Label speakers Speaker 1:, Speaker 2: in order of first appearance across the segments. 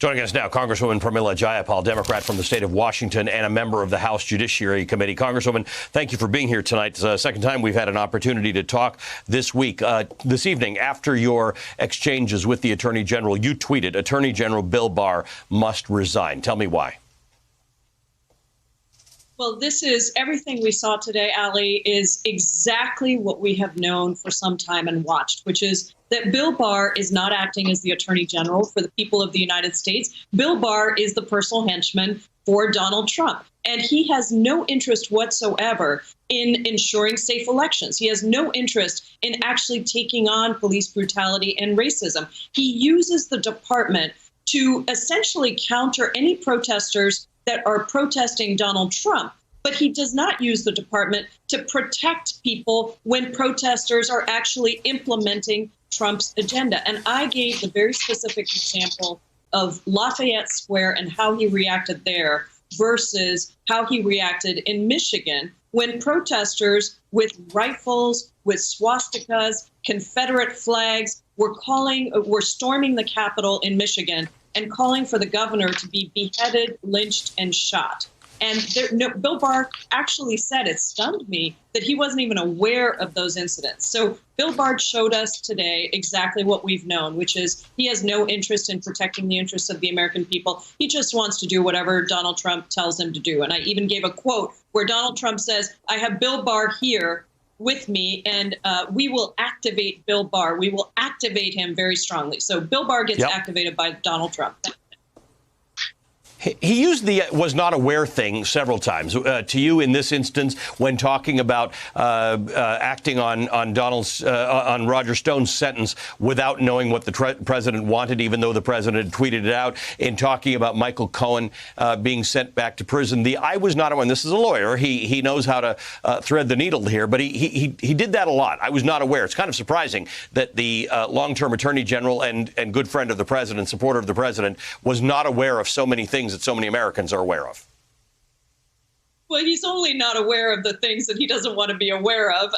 Speaker 1: Joining us now, Congresswoman Pramila Jayapal, Democrat from the state of Washington and a member of the House Judiciary Committee. Congresswoman, thank you for being here tonight. It's the second time we've had an opportunity to talk this week. This evening, after your exchanges with the Attorney General, you tweeted, Attorney General Bill Barr must resign. Tell me why.
Speaker 2: Well, this is everything we saw today, Ali, is exactly what we have known for some time and watched, which is that Bill Barr is not acting as the Attorney General for the people of the United States. Bill Barr is the personal henchman for Donald Trump, and he has no interest whatsoever in ensuring safe elections. He has no interest in actually taking on police brutality and racism. He uses the department to essentially counter any protesters that are protesting Donald Trump, but he does not use the department to protect people when protesters are actually implementing Trump's agenda. And I gave the very specific example of Lafayette Square and how he reacted there versus how he reacted in Michigan when protesters with rifles, with swastikas, Confederate flags were storming the Capitol in Michigan and calling for the governor to be beheaded, lynched, and shot. And Bill Barr actually said, it stunned me, that he wasn't even aware of those incidents. So Bill Barr showed us today exactly what we've known, which is he has no interest in protecting the interests of the American people. He just wants to do whatever Donald Trump tells him to do. And I even gave a quote where Donald Trump says, I have Bill Barr here with me, and we will activate Bill Barr. We will activate him very strongly. So Bill Barr gets activated by Donald Trump.
Speaker 1: He used the was not aware thing several times to you in this instance when talking about acting on Roger Stone's sentence without knowing what the president wanted, even though the president tweeted it out, in talking about Michael Cohen being sent back to prison. I was not aware, and this is a lawyer, he knows how to thread the needle here, but he did that a lot. I was not aware. It's kind of surprising that the long-term attorney general and good friend of the president, supporter of the president, was not aware of so many things that so many Americans are aware of.
Speaker 2: Well, he's only not aware of the things that he doesn't want to be aware of.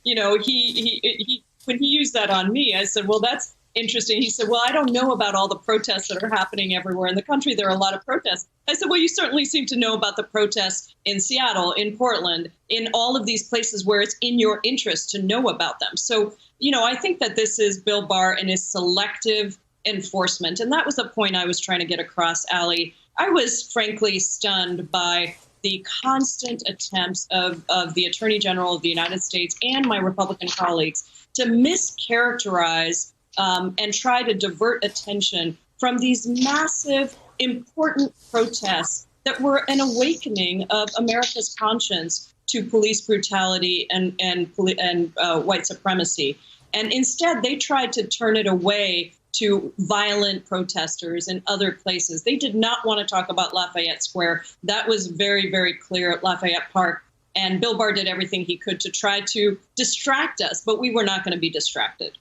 Speaker 2: When he used that on me, I said, well, that's interesting. He said, well, I don't know about all the protests that are happening everywhere in the country. There are a lot of protests. I said, well, you certainly seem to know about the protests in Seattle, in Portland, in all of these places where it's in your interest to know about them. So, I think that this is Bill Barr and his selective enforcement. And that was the point I was trying to get across, Ali. I was frankly stunned by the constant attempts of the Attorney General of the United States and my Republican colleagues to mischaracterize and try to divert attention from these massive, important protests that were an awakening of America's conscience to police brutality and white supremacy. And instead, they tried to turn it away to violent protesters in other places. They did not want to talk about Lafayette Square. That was very, very clear at Lafayette Park. And Bill Barr did everything he could to try to distract us, but we were not going to be distracted.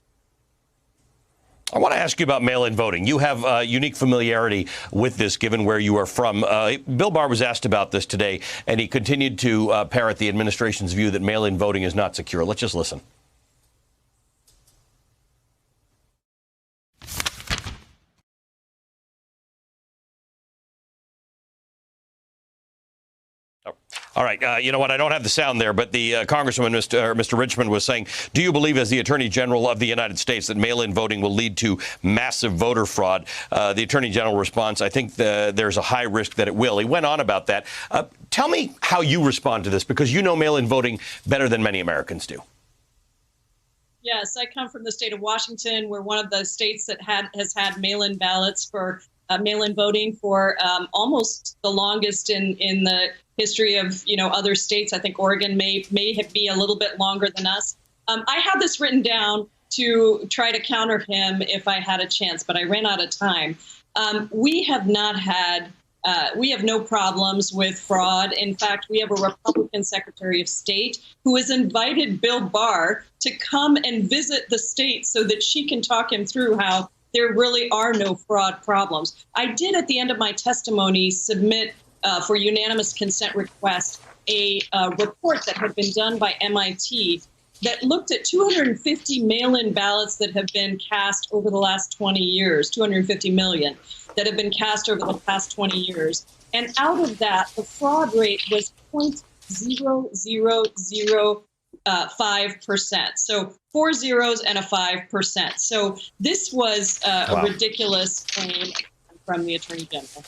Speaker 1: I want to ask you about mail-in voting. You have unique familiarity with this, given where you are from. Bill Barr was asked about this today, and he continued to parrot the administration's view that mail-in voting is not secure. Let's just listen. All right. You know what? I don't have the sound there, but the Congressman, Mr. Richmond, was saying, do you believe, as the Attorney General of the United States, that mail-in voting will lead to massive voter fraud? The Attorney General response, I think there's a high risk that it will. He went on about that. Tell me how you respond to this, because you know mail-in voting better than many Americans do.
Speaker 2: Yes, I come from the state of Washington. We're one of the states that has had mail-in ballots for mail-in voting for almost the longest in the history of other states. I think Oregon may be a little bit longer than us. I had this written down to try to counter him if I had a chance, but I ran out of time. We have no problems with fraud. In fact, we have a Republican Secretary of State who has invited Bill Barr to come and visit the state so that she can talk him through how there really are no fraud problems. I did, at the end of my testimony, submit for unanimous consent request a report that had been done by MIT that looked at 250 mail-in ballots that have been cast over the last 20 years, 250 million that have been cast over the past 20 years. And out of that, the fraud rate was 0.0005%. So 4 zeros and a 5%. So this was a ridiculous claim from the Attorney General.